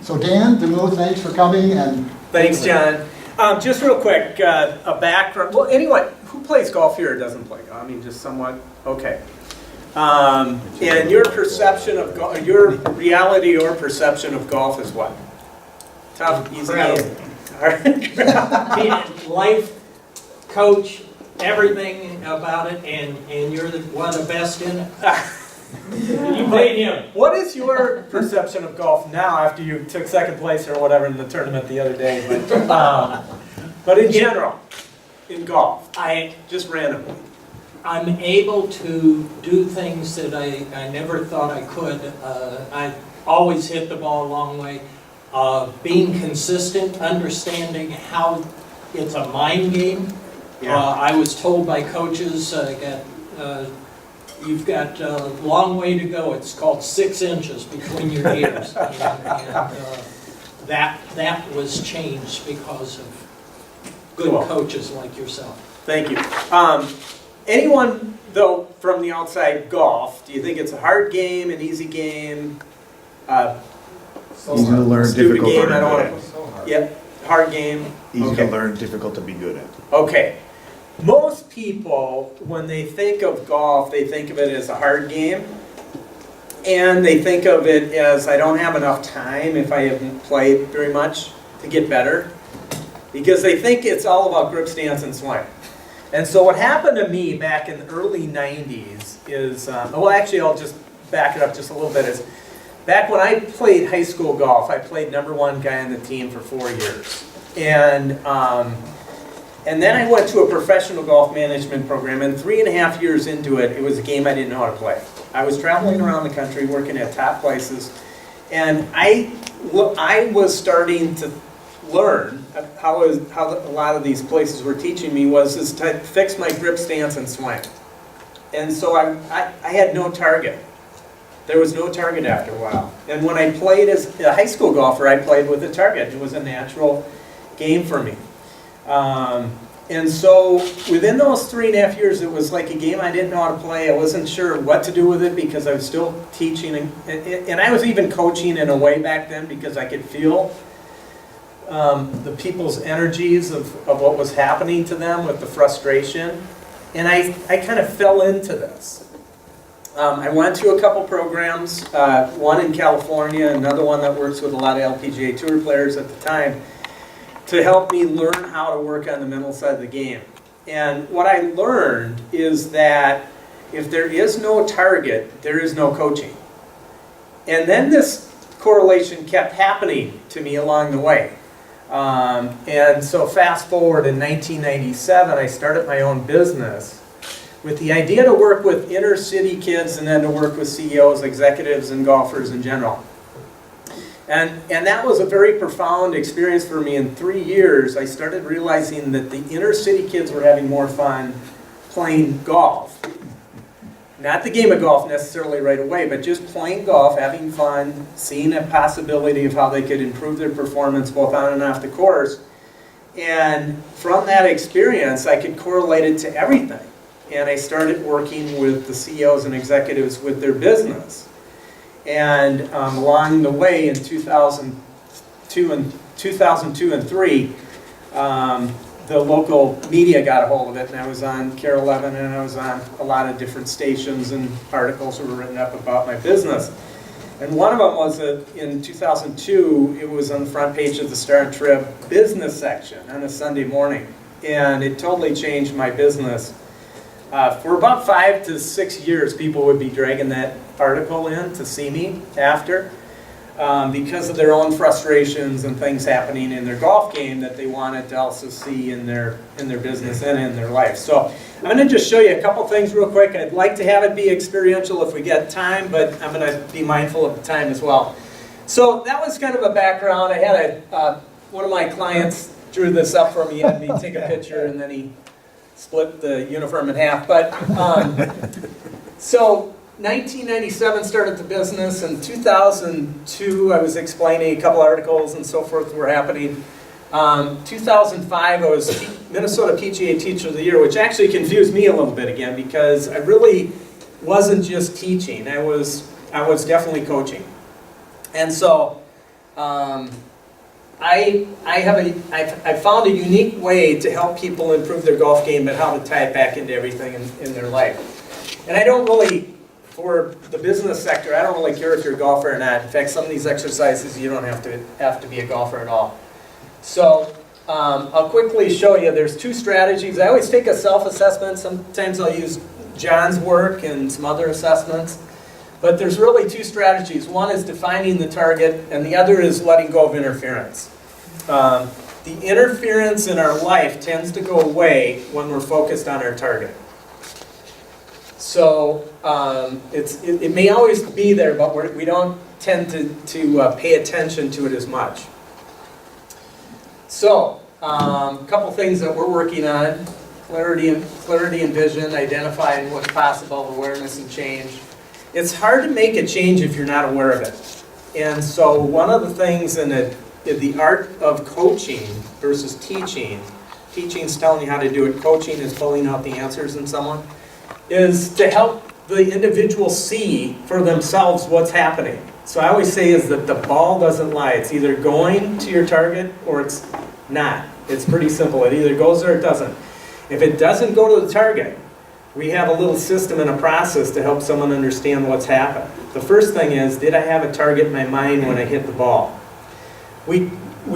So Dan DeMuth, thanks for coming. And thanks, John. Just real quick, a background. Well, anyone who plays golf here doesn't play golf. I mean, just somewhat. Okay. And your perception of golf, your reality or perception of golf is what? Tough, easy. Life, coach, everything about it, and you're one of the best in it. You played him. What is your perception of golf now after you took second place or whatever in the tournament the other day? But in general, in golf, just randomly. I'm able to do things that I never thought I could. I always hit the ball a long way. Being consistent, understanding how it's a mind game. Yeah. I was told by coaches, you've got a long way to go. It's called 6 inches between your ears. That was changed because of good coaches like yourself. Thank you. Anyone, though, from the outside golf, do you think it's a hard game, an easy game? Easy to learn, stupid difficult game, to I don't be want good to. Yep, hard game. at. Easy to learn, difficult to be good at. Okay. Most people, when they think of golf, they think of it as a hard game. And they think of it as, I don't have enough time if I haven't played very much to get better. Because they think it's all about grip, stance, and swing. And so what happened to me back in the early 90s is, well actually I'll just back it up just a little bit, is back when I played high school golf, I played #1 guy on the team for 4 years. And then I went to a professional golf management program, and 3.5 years into it, it was a game I didn't know how to play. I was traveling around the country working at top places, and I was starting to learn how a lot of these places were teaching me was to fix my grip, stance, and swing. And so I had no target. There was no target after a while. And when I played as a high school golfer, I played with a target. It was a natural game for me. And so within those 3.5 years, it was like a game I didn't know how to play. I wasn't sure what to do with it because I was still teaching. And I was even coaching in a way back then because I could feel the people's energies of what was happening to them with the frustration. And I kind of fell into this. I went to a couple programs, one in California, another one that works with a lot of LPGA Tour players at the time, to help me learn how to work on the mental side of the game. And what I learned is that if there is no target, there is no coaching. And then this correlation kept happening to me along the way. And so fast forward in 1997, I started my own business with the idea to work with inner city kids and then to work with CEOs, executives, and golfers in general. And that was a very profound experience for me. In 3 years, I started realizing that the inner city kids were having more fun playing golf. Not the game of golf necessarily right away, but just playing golf, having fun, seeing a possibility of how they could improve their performance both on and off the course. And from that experience, I could correlate it to everything. And I started working with the CEOs and executives with their business. And along the way in 2002 and 2003, the local media got a hold of it, and I was on KARE 11, and I was on a lot of different stations, and articles were written up about my business. And one of them was in 2002, it was on the front page of the Star Trib business section on a Sunday morning. And it totally changed my business. For about 5 to 6 years, people would be dragging that article in to see me after because of their own frustrations and things happening in their golf game that they wanted to also see in their business and in their life. So I'm going to just show you a couple things real quick. I'd like to have it be experiential if we get time, but I'm going to be mindful of the time as well. So that was kind of a background. I had one of my clients drew this up for me, had me take a picture, and then he split the uniform in half. But so 1997 started the business. In 2002, I was explaining a couple articles and so forth were happening. 2005, I was Minnesota PGA Teacher of the Year, which actually confused me a little bit again because I really wasn't just teaching. I was definitely coaching. And so I found a unique way to help people improve their golf game, but how to tie it back into everything in their life. And I don't really, for the business sector, I don't really care if you're a golfer or not. In fact, some of these exercises, you don't have to be a golfer at all. So I'll quickly show you, there's two strategies. I always take a self-assessment. Sometimes I'll use John's work and some other assessments. But there's really two strategies. One is defining the target, and the other is letting go of interference. The interference in our life tends to go away when we're focused on our target. So it may always be there, but we don't tend to pay attention to it as much. So a couple things that we're working on: clarity and vision, identifying what's possible, awareness and change. It's hard to make a change if you're not aware of it. And so one of the things in the art of coaching versus teaching, teaching is telling you how to do it, coaching is pulling out the answers in someone, is to help the individual see for themselves what's happening. So I always say is that the ball doesn't lie. It's either going to your target or it's not. It's pretty simple. It either goes or it doesn't. If it doesn't go to the target, we have a little system and a process to help someone understand what's happened. The first thing is, did I have a target in my mind when I hit the ball? We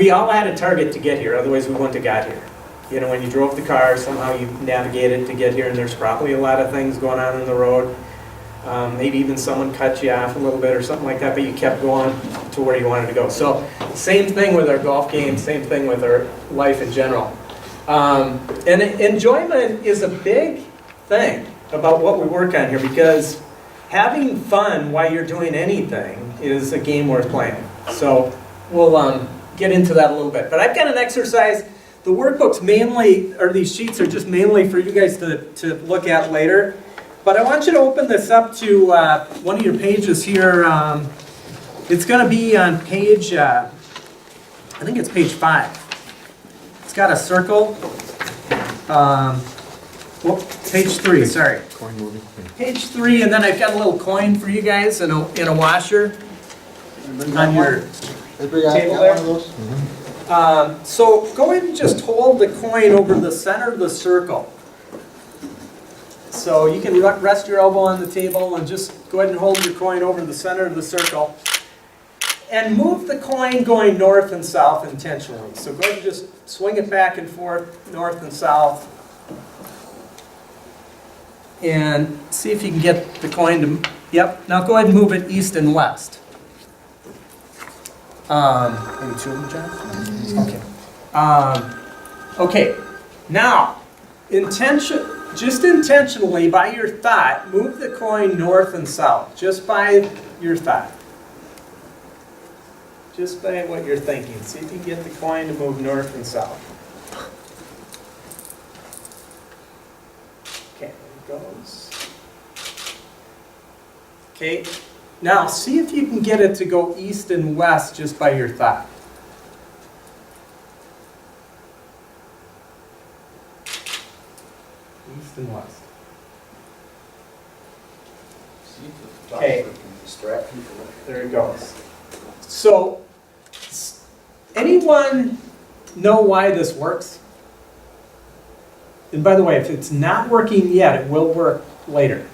all had a target to get here, otherwise we wouldn't have got here. You know, when you drove the car, somehow you navigated to get here, and there's probably a lot of things going on the road. Maybe even someone cut you off a little bit or something like that, but you kept going to where you wanted to go. So same thing with our golf game, same thing with our life in general. And enjoyment is a big thing about what we work on here, because having fun while you're doing anything is a game worth playing. So we'll get into that a little bit. But I've got an exercise. The workbooks mainly, or these sheets are just mainly for you guys to look at later. But I want you to open this up to one of your pages here. It's going to be on page, I think it's page 5. It's got a circle. Page 3, sorry. Coin moving. Page 3, and then I've got a little coin for you guys in a washer on your table there. One of those? So go ahead and just hold the coin over the center of the circle. So you can rest your elbow on the table and just go ahead and hold your coin over the center of the circle. And move the coin going north and south intentionally. So go ahead and just swing it back and forth, north and south. And see if you can get the coin to, yep. Now go ahead and move it east and west. Maybe two of them, John? Okay. Okay. Now, just intentionally, by your thought, move the coin north and south. Just by your thought. Just by what you're thinking. See if you can get the coin to move north and south. Okay, there it goes. Okay, now see if you can get it to go east and west just by your thought. East and west. Okay, there it goes. So, anyone know why this works? And by the way, if it's not working yet, it will work later.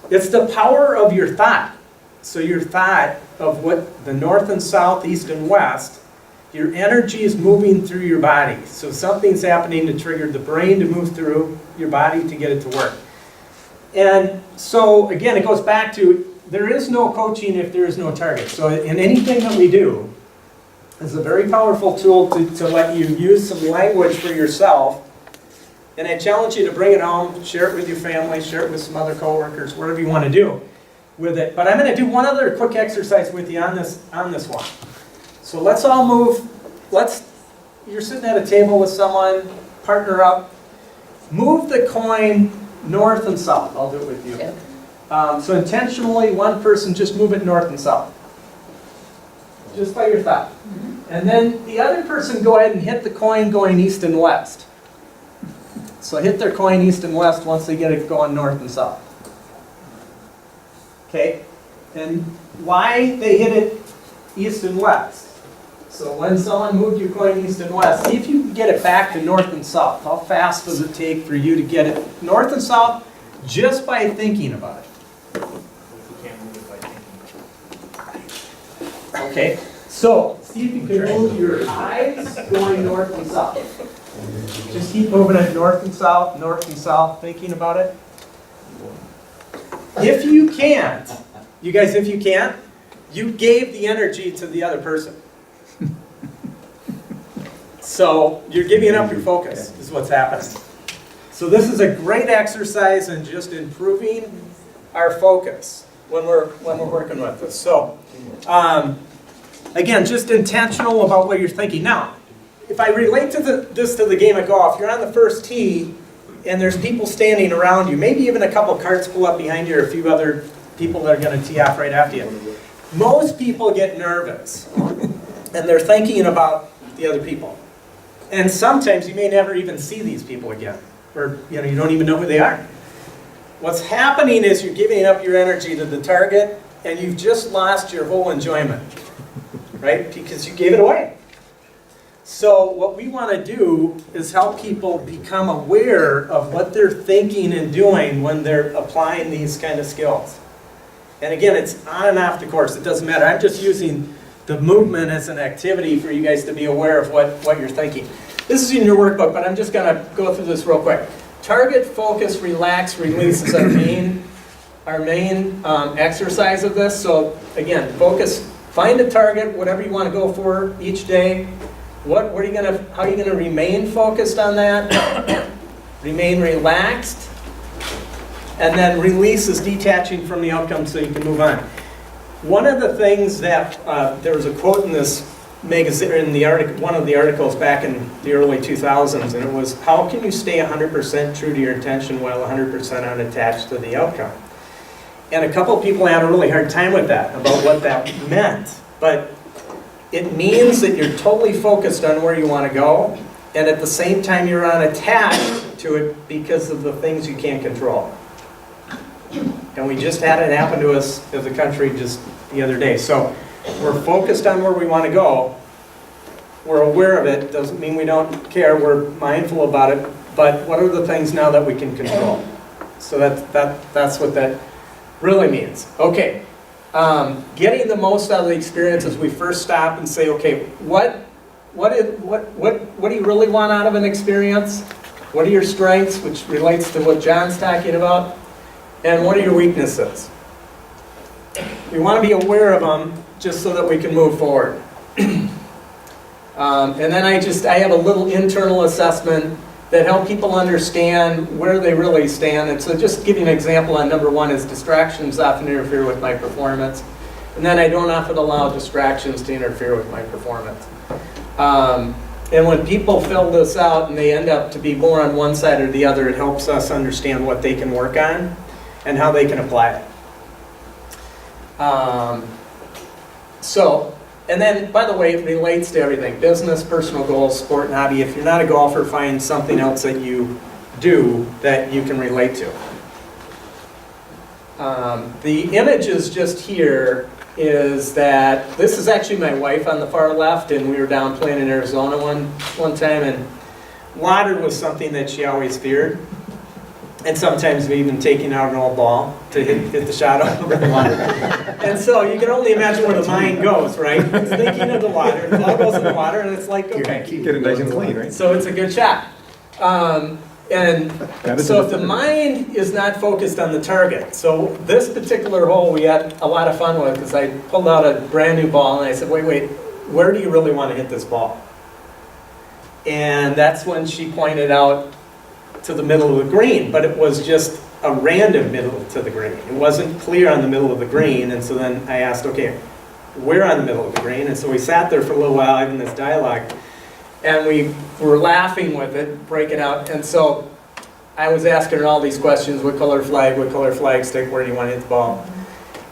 It's the power of your thought. So your thought of what the north and south, east and west, your energy is moving through your body. So something's happening to trigger the brain to move through your body to get it to work. And so again, it goes back to, there is no coaching if there is no target. So in anything that we do, it's a very powerful tool to let you use some language for yourself. And I challenge you to bring it home, share it with your family, share it with some other coworkers, whatever you want to do with it. But I'm going to do one other quick exercise with you on this one. So let's all move. You're sitting at a table with someone, partner up. Move the coin north and south. I'll do it with you. Yeah. So intentionally, one person, just move it north and south. Just by your thought. And then the other person, go ahead and hit the coin going east and west. So hit their coin east and west once they get it going north and south. Okay? And why they hit it east and west. So when someone moved your coin east and west, see if you can get it back to north and south. How fast does it take for you to get it north and south just by thinking about it? Okay, so see if you can move your eyes going north and south. Just keep moving it north and south, thinking about it. If you can't, you guys, if you can't, you gave the energy to the other person. So you're giving up your focus, is what's happening. So this is a great exercise in just improving our focus when we're working with this. So again, just intentional about what you're thinking. Now, if I relate to this to the game of golf, you're on the first tee and there's people standing around you, maybe even a couple carts pull up behind you or a few other people that are going to tee off right after you. Most people get nervous and they're thinking about the other people. And sometimes you may never even see these people again, or you don't even know who they are. What's happening is you're giving up your energy to the target and you've just lost your whole enjoyment, right? Because you gave it away. So what we want to do is help people become aware of what they're thinking and doing when they're applying these kind of skills. And again, it's on and off the course. It doesn't matter. I'm just using the movement as an activity for you guys to be aware of what you're thinking. This is in your workbook, but I'm just going to go through this real quick. Target, focus, relax, release is our main exercise of this. So again, focus, find a target, whatever you want to go for each day. How are you going to remain focused on that? Remain relaxed. And then release is detaching from the outcome so you can move on. One of the things that, there was a quote in this magazine, in the article, one of the articles back in the early 2000s, and it was, how can you stay 100% true to your intention while 100% unattached to the outcome? And a couple of people had a really hard time with that, about what that meant. But it means that you're totally focused on where you want to go, and at the same time you're unattached to it because of the things you can't control. And we just had it happen to us as a country just the other day. So we're focused on where we want to go. We're aware of it. Doesn't mean we don't care. We're mindful about it. But what are the things now that we can control? So that's what that really means. Okay. Getting the most out of the experience is we first stop and say, okay, what do you really want out of an experience? What are your strengths, which relates to what John's talking about? And what are your weaknesses? We want to be aware of them just so that we can move forward. And then I have a little internal assessment that help people understand where they really stand. And so just to give you an example on number one is distractions often interfere with my performance. And then I don't often allow distractions to interfere with my performance. And when people fill this out and they end up to be more on one side or the other, it helps us understand what they can work on and how they can apply it. And then, by the way, it relates to everything. Business, personal goals, sport, and hobby. If you're not a golfer, find something else that you do that you can relate to. The image is just here is that this is actually my wife on the far left, and we were down playing in Arizona one time, and water was something that she always feared. And sometimes we even taking out an old ball to hit the shot over the water. And so you can only imagine where the mind goes, right? It's thinking of the water, the ball goes in the water, and it's like, okay. Get it nice and clean, right? So it's a good shot. And so if the mind is not focused on the target, so this particular hole we had a lot of fun with because I pulled out a brand new ball and I said, wait, where do you really want to hit this ball? And that's when she pointed out to the middle of the green, but it was just a random middle to the green. It wasn't clear on the middle of the green, and so then I asked, okay, where on the middle of the green? And so we sat there for a little while having this dialogue, and we were laughing with it, breaking out, and so I was asking her all these questions, what color flag stick, where do you want to hit the ball?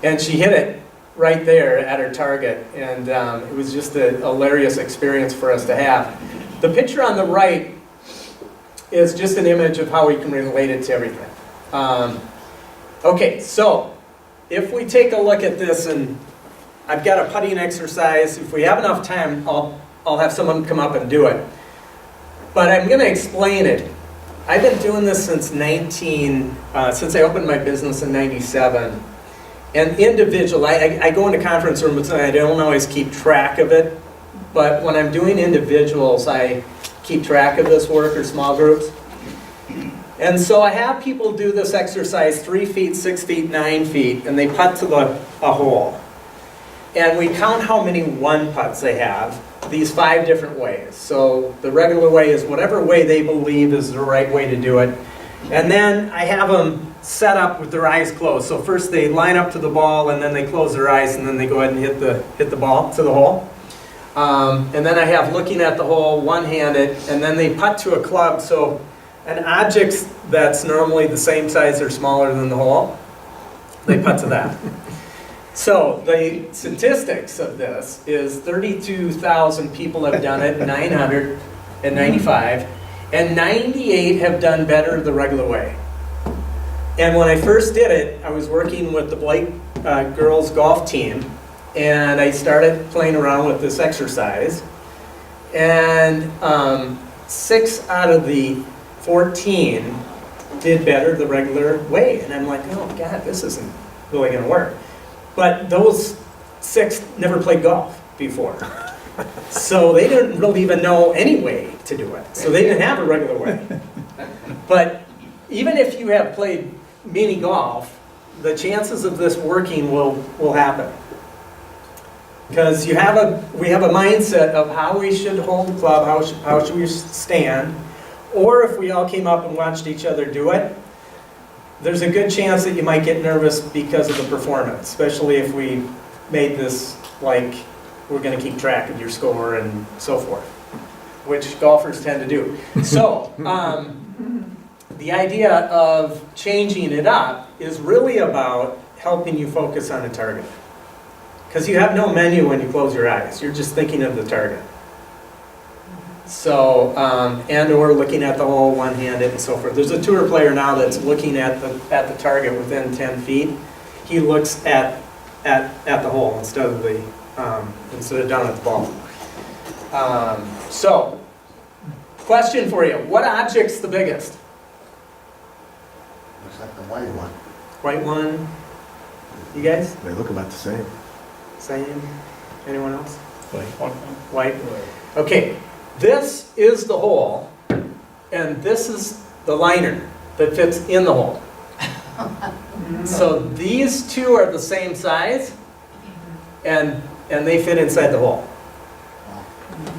And she hit it right there at her target, and it was just a hilarious experience for us to have. The picture on the right is just an image of how we can relate it to everything. Okay, so if we take a look at this and I've got a putting exercise. If we have enough time, I'll have someone come up and do it. But I'm going to explain it. I've been doing this since since I opened my business in '97. And individual, I go into conference rooms and I don't always keep track of it. But when I'm doing individuals, I keep track of this work, or small groups. And so I have people do this exercise 3 feet, 6 feet, 9 feet, and they putt to a hole. And we count how many one putts they have, these 5 different ways. So the regular way is whatever way they believe is the right way to do it. And then I have them set up with their eyes closed. So first they line up to the ball, and then they close their eyes, and then they go ahead and hit the ball to the hole. And then I have looking at the hole, one-handed, and then they putt to a club. So an object that's normally the same size or smaller than the hole, they putt to that. So the statistics of this is 32,000 people have done it, 995, and 98 have done better the regular way. And when I first did it, I was working with the Blake girls golf team, and I started playing around with this exercise. And 6 out of the 14 did better the regular way. And I'm like, oh God, this isn't really going to work. But those 6 never played golf before. So they didn't really even know any way to do it. So they didn't have a regular way. But even if you have played mini golf, the chances of this working will happen. Because we have a mindset of how we should hold the club, how should we stand. Or if we all came up and watched each other do it, there's a good chance that you might get nervous because of the performance, especially if we made this like we're going to keep track of your score and so forth, which golfers tend to do. So the idea of changing it up is really about helping you focus on a target. Because you have no menu when you close your eyes. You're just thinking of the target. So, and or looking at the hole one-handed and so forth. There's a tour player now that's looking at the target within 10 feet. He looks at the hole instead of down at the ball. So, question for you: what object's the biggest? Looks like the white one. White one. You guys? They look about the same. Same? Anyone else? White. White. Okay. This is the hole, and this is the liner that fits in the hole. So these 2 are the same size, and they fit inside the hole.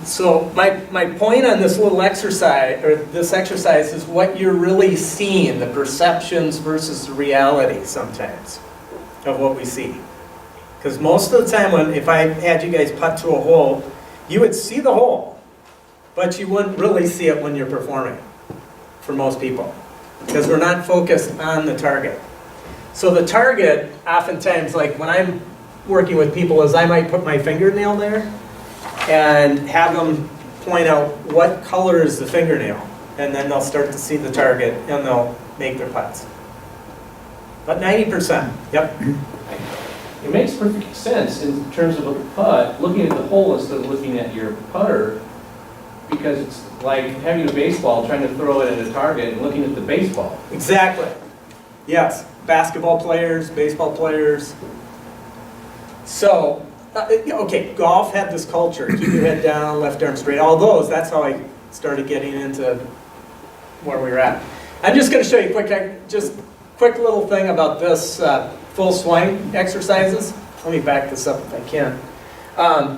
So my point on this little exercise, or this exercise, is what you're really seeing, the perceptions versus the reality sometimes of what we see. Because most of the time, if I had you guys putt to a hole, you would see the hole, but you wouldn't really see it when you're performing, for most people, because we're not focused on the target. So the target, oftentimes, like when I'm working with people, is I might put my fingernail there and have them point out what color is the fingernail, and then they'll start to see the target and they'll make their putts. But 90%, yep. It makes perfect sense in terms of a putt, looking at the hole instead of looking at your putter, because it's like having a baseball, trying to throw it at a target and looking at the baseball. Exactly. Yes. Basketball players, baseball players. So, okay, golf had this culture. Keep your head down, left arm straight. All those, that's how I started getting into where we were at. I'm just going to show you quick little thing about this full swing exercises. Let me back this up if I can.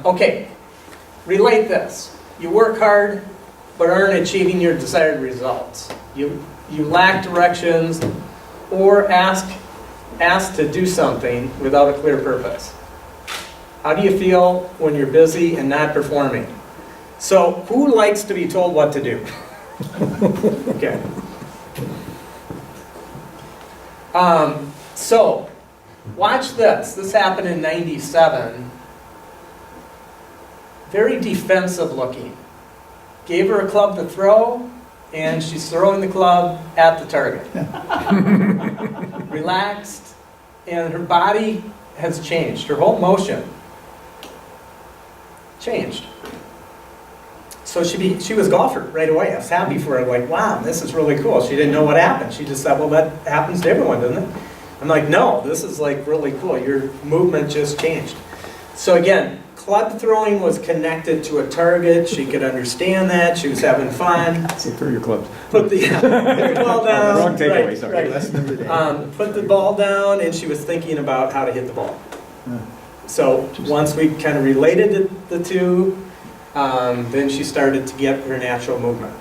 Okay, relate this. You work hard, but aren't achieving your desired results. You lack directions, or ask to do something without a clear purpose. How do you feel when you're busy and not performing? So, who likes to be told what to do? Okay. So, watch this. This happened in '97. Very defensive looking. Gave her a club to throw, and she's throwing the club at the target. Relaxed, and her body has changed. Her whole motion changed. So she was golfer right away. I was happy for her, like, wow, this is really cool. She didn't know what happened. She just thought, well, that happens to everyone, doesn't it? I'm like, no, this is like really cool. Your movement just changed. So again, club throwing was connected to a target. She could understand that. She was having fun. So throw your clubs. Put the ball down. Wrong takeaway, Right, sorry. right. Lesson of the day. Put the ball down, and she was thinking about how to hit the ball. So once we kind of related the two, then she started to get her natural movement.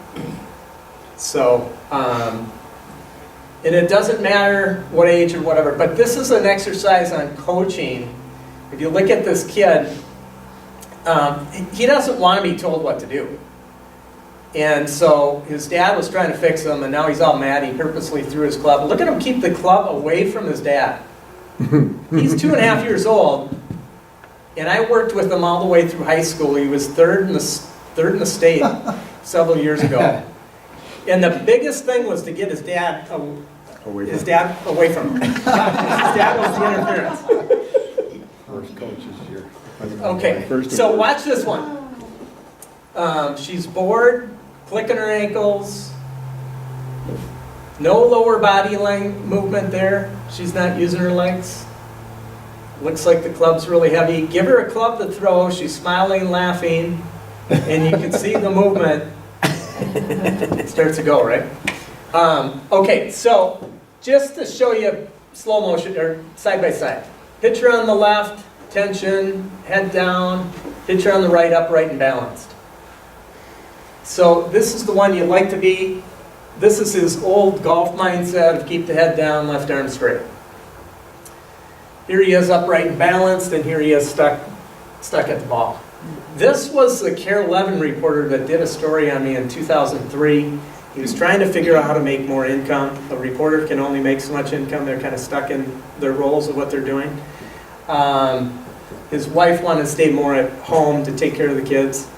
So, and it doesn't matter what age or whatever, but this is an exercise on coaching. If you look at this kid, he doesn't want to be told what to do. And so his dad was trying to fix him, and now he's all mad. He purposely threw his club. Look at him keep the club away from his dad. He's 2.5 years old, and I worked with him all the way through high school. He was third in the state several years ago. And the biggest thing was to get his dad away from him. His dad was the interference. First coach is your. Okay, so watch this one. She's bored, clicking her ankles. No lower body movement there. She's not using her legs. Looks like the club's really heavy. Give her a club to throw. She's smiling, laughing, and you can see the movement. It starts to go, right? Okay, so just to show you slow motion, or side by side. Picture on the left, tension, head down. Picture on the right, upright and balanced. So this is the one you'd like to be. This is his old golf mindset of keep the head down, left arm straight. Here he is upright and balanced, and here he is stuck at the ball. This was the Care 11 reporter that did a story on me in 2003. He was trying to figure out how to make more income. A reporter can only make so much income. They're kind of stuck in their roles of what they're doing. His wife wanted to stay more at home to take care of the kids.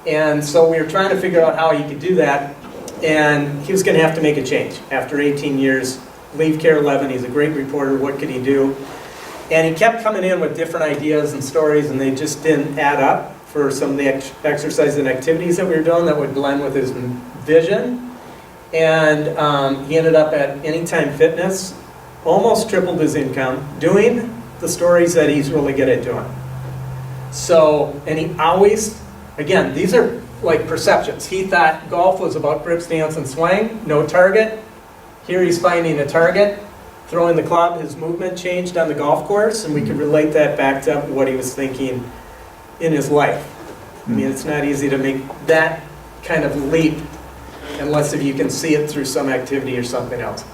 And so we were trying to figure out how he could do that. And he was going to have to make a change. After 18 years, leave Care 11. He's a great reporter. What could he do? And he kept coming in with different ideas and stories, and they just didn't add up for some of the exercises and activities that we were doing that would blend with his vision. And he ended up at Anytime Fitness, almost tripled his income, doing the stories that he's really good at doing. So, and he always, again, these are like perceptions. He thought golf was about grip, stance, and swing, no target. Here he's finding a target, throwing the club. His movement changed on the golf course, and we could relate that back to what he was thinking in his life. I mean, it's not easy to make that kind of leap unless if you can see it through some activity or something else.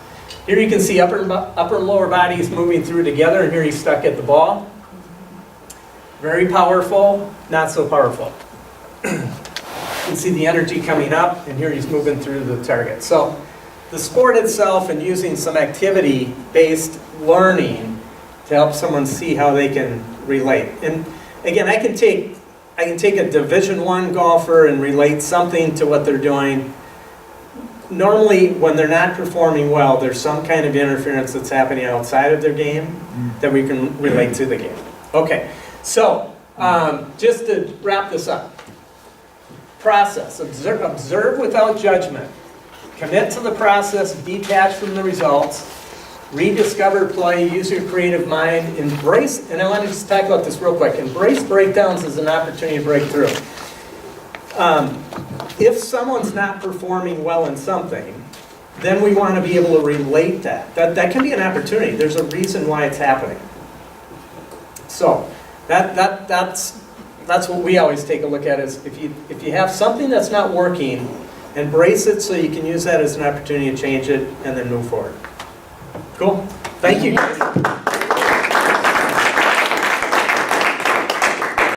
Here you can see upper and lower bodies moving through together, and here he's stuck at the ball. Very powerful, not so powerful. You can see the energy coming up, and here he's moving through the target. So the sport itself and using some activity-based learning to help someone see how they can relate. And again, I can take a Division I golfer and relate something to what they're doing. Normally, when they're not performing well, there's some kind of interference that's happening outside of their game that we can relate to the game. Okay, so just to wrap this up. Process, observe without judgment. Commit to the process, detach from the results, rediscover play, use your creative mind, embrace, and I want to just talk about this real quick, embrace breakdowns as an opportunity to break through. If someone's not performing well in something, then we want to be able to relate that. That can be an opportunity. There's a reason why it's happening. So that's what we always take a look at is if you have something that's not working, embrace it so you can use that as an opportunity to change it and then move forward. Cool. Thank you guys.